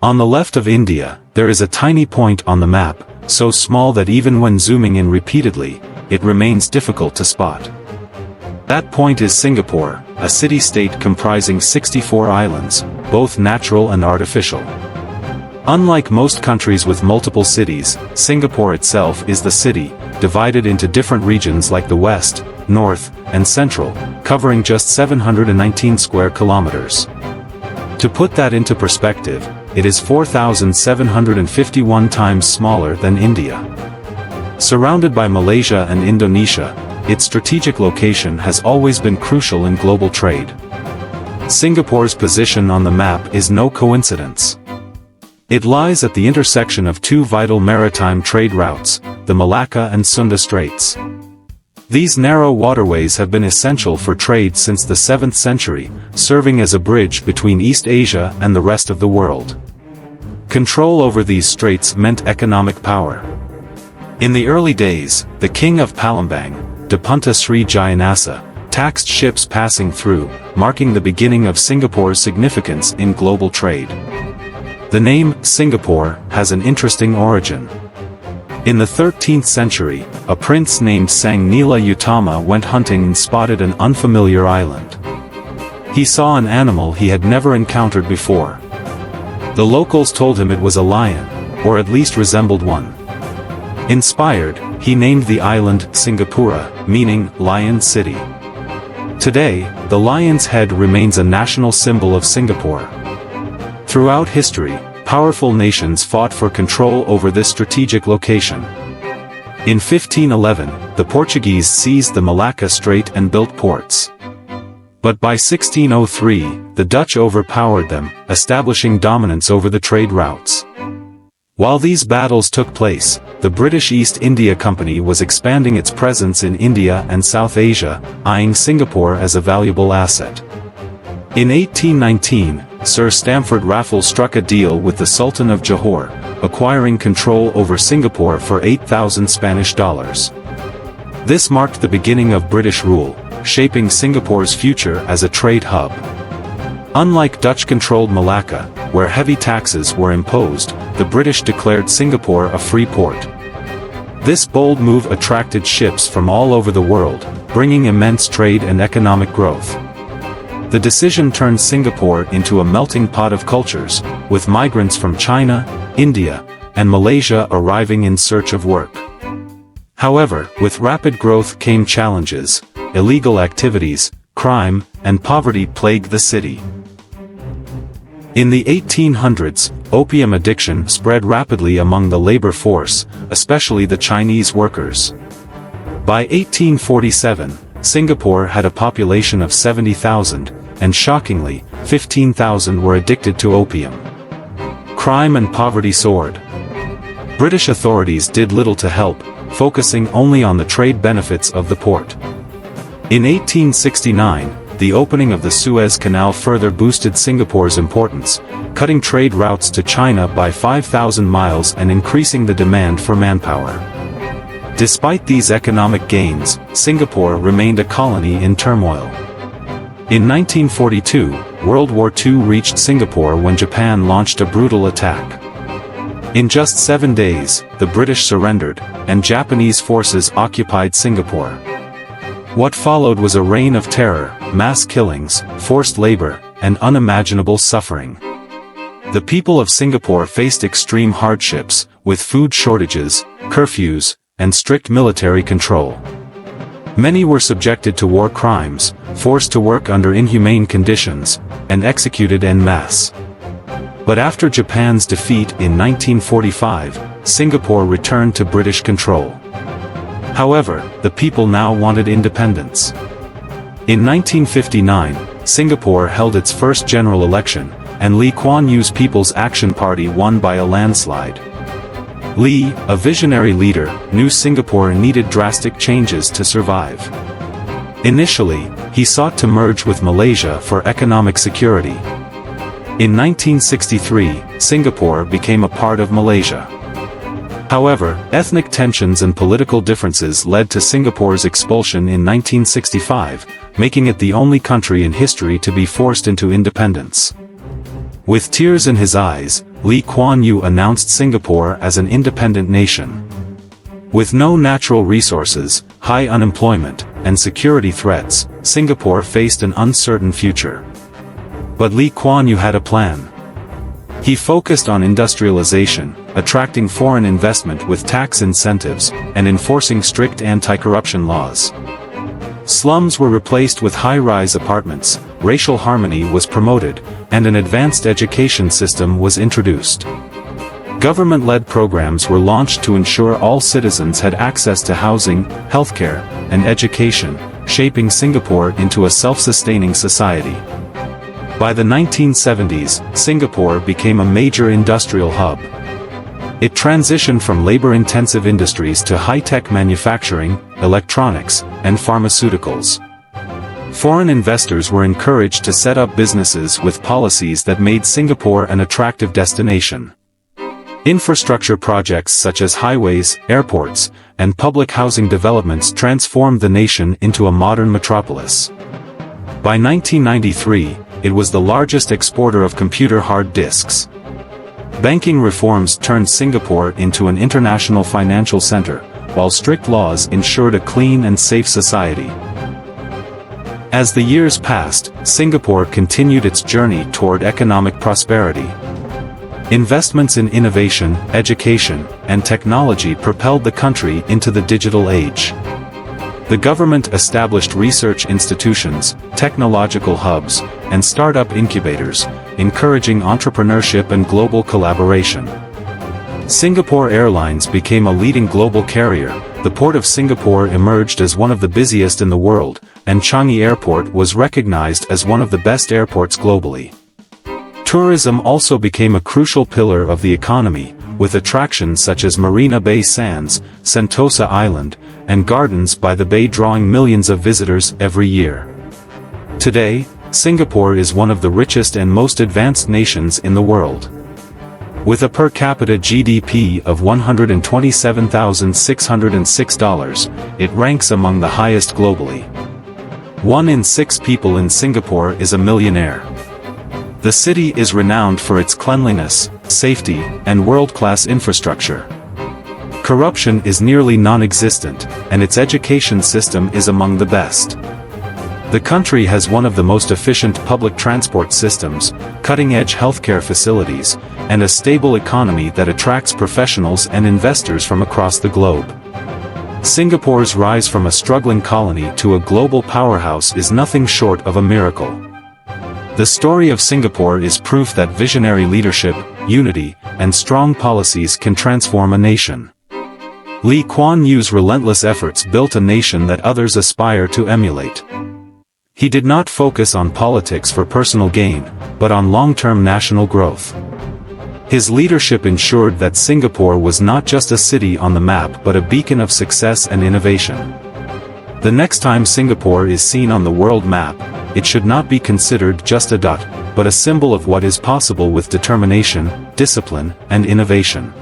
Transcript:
On the left of India, there is a tiny point on the map, so small that even when zooming in repeatedly, it remains difficult to spot. That point is Singapore, a city-state comprising 64 islands, both natural and artificial. Unlike most countries with multiple cities, Singapore itself is the city, divided into different regions like the West, North, and Central, covering just 719 square kilometers. To put that into perspective, it is 4,751 times smaller than India. Surrounded by Malaysia and Indonesia, its strategic location has always been crucial in global trade. Singapore's position on the map is no coincidence. It lies at the intersection of two vital maritime trade routes, the Malacca and Sunda Straits. These narrow waterways have been essential for trade since the 7th century, serving as a bridge between East Asia and the rest of the world. Control over these straits meant economic power. In the early days, the king of Palembang, Dipunta Sri Jayanasa, taxed ships passing through, marking the beginning of Singapore's significance in global trade. The name Singapore has an interesting origin. In the 13th century, a prince named Sang Nila Utama went hunting and spotted an unfamiliar island. He saw an animal he had never encountered before. The locals told him it was a lion, or at least resembled one. Inspired, he named the island Singapura, meaning Lion City. Today, the lion's head remains a national symbol of Singapore. Throughout history, powerful nations fought for control over this strategic location. In 1511, the Portuguese seized the Malacca Strait and built ports. But by 1603, the Dutch overpowered them, establishing dominance over the trade routes. While these battles took place, the British East India Company was expanding its presence in India and South Asia, eyeing Singapore as a valuable asset. In 1819, Sir Stamford Raffles struck a deal with the Sultan of Johor, acquiring control over Singapore for 8,000 Spanish dollars. This marked the beginning of British rule, shaping Singapore's future as a trade hub. Unlike Dutch-controlled Malacca, where heavy taxes were imposed, the British declared Singapore a free port. This bold move attracted ships from all over the world, bringing immense trade and economic growth. The decision turned Singapore into a melting pot of cultures, with migrants from China, India, and Malaysia arriving in search of work. However, with rapid growth came challenges. Illegal activities, crime, and poverty plagued the city. In the 1800s, opium addiction spread rapidly among the labor force, especially the Chinese workers. By 1847, Singapore had a population of 70,000, and shockingly, 15,000 were addicted to opium. Crime and poverty soared. British authorities did little to help, focusing only on the trade benefits of the port. In 1869, the opening of the Suez Canal further boosted Singapore's importance, cutting trade routes to China by 5,000 miles and increasing the demand for manpower. Despite these economic gains, Singapore remained a colony in turmoil. In 1942, World War II reached Singapore when Japan launched a brutal attack. In just 7 days, the British surrendered, and Japanese forces occupied Singapore. What followed was a reign of terror, mass killings, forced labor, and unimaginable suffering. The people of Singapore faced extreme hardships, with food shortages, curfews, and strict military control. Many were subjected to war crimes, forced to work under inhumane conditions, and executed en masse. But after Japan's defeat in 1945, Singapore returned to British control. However, the people now wanted independence. In 1959, Singapore held its first general election, and Lee Kuan Yew's People's Action Party won by a landslide. Lee, a visionary leader, knew Singapore needed drastic changes to survive. Initially, he sought to merge with Malaysia for economic security. In 1963, Singapore became a part of Malaysia. However, ethnic tensions and political differences led to Singapore's expulsion in 1965, making it the only country in history to be forced into independence. With tears in his eyes, Lee Kuan Yew announced Singapore as an independent nation. With no natural resources, high unemployment, and security threats, Singapore faced an uncertain future. But Lee Kuan Yew had a plan. He focused on industrialization, attracting foreign investment with tax incentives, and enforcing strict anti-corruption laws. Slums were replaced with high-rise apartments, racial harmony was promoted, and an advanced education system was introduced. Government-led programs were launched to ensure all citizens had access to housing, healthcare, and education, shaping Singapore into a self-sustaining society. By the 1970s, Singapore became a major industrial hub. It transitioned from labor-intensive industries to high-tech manufacturing, electronics, and pharmaceuticals. Foreign investors were encouraged to set up businesses with policies that made Singapore an attractive destination. Infrastructure projects such as highways, airports, and public housing developments transformed the nation into a modern metropolis. By 1993, it was the largest exporter of computer hard disks. Banking reforms turned Singapore into an international financial center, while strict laws ensured a clean and safe society. As the years passed, Singapore continued its journey toward economic prosperity. Investments in innovation, education, and technology propelled the country into the digital age. The government established research institutions, technological hubs, and startup incubators, encouraging entrepreneurship and global collaboration. Singapore Airlines became a leading global carrier, the Port of Singapore emerged as one of the busiest in the world, and Changi Airport was recognized as one of the best airports globally. Tourism also became a crucial pillar of the economy, with attractions such as Marina Bay Sands, Sentosa Island, and Gardens by the Bay drawing millions of visitors every year. Today, Singapore is one of the richest and most advanced nations in the world. With a per capita GDP of $127,606, it ranks among the highest globally. 1 in 6 people in Singapore is a millionaire. The city is renowned for its cleanliness, safety, and world-class infrastructure. Corruption is nearly non-existent, and its education system is among the best. The country has one of the most efficient public transport systems, cutting-edge healthcare facilities, and a stable economy that attracts professionals and investors from across the globe. Singapore's rise from a struggling colony to a global powerhouse is nothing short of a miracle. The story of Singapore is proof that visionary leadership, unity, and strong policies can transform a nation. Lee Kuan Yew's relentless efforts built a nation that others aspire to emulate. He did not focus on politics for personal gain, but on long-term national growth. His leadership ensured that Singapore was not just a city on the map but a beacon of success and innovation. The next time Singapore is seen on the world map, it should not be considered just a dot, but a symbol of what is possible with determination, discipline, and innovation.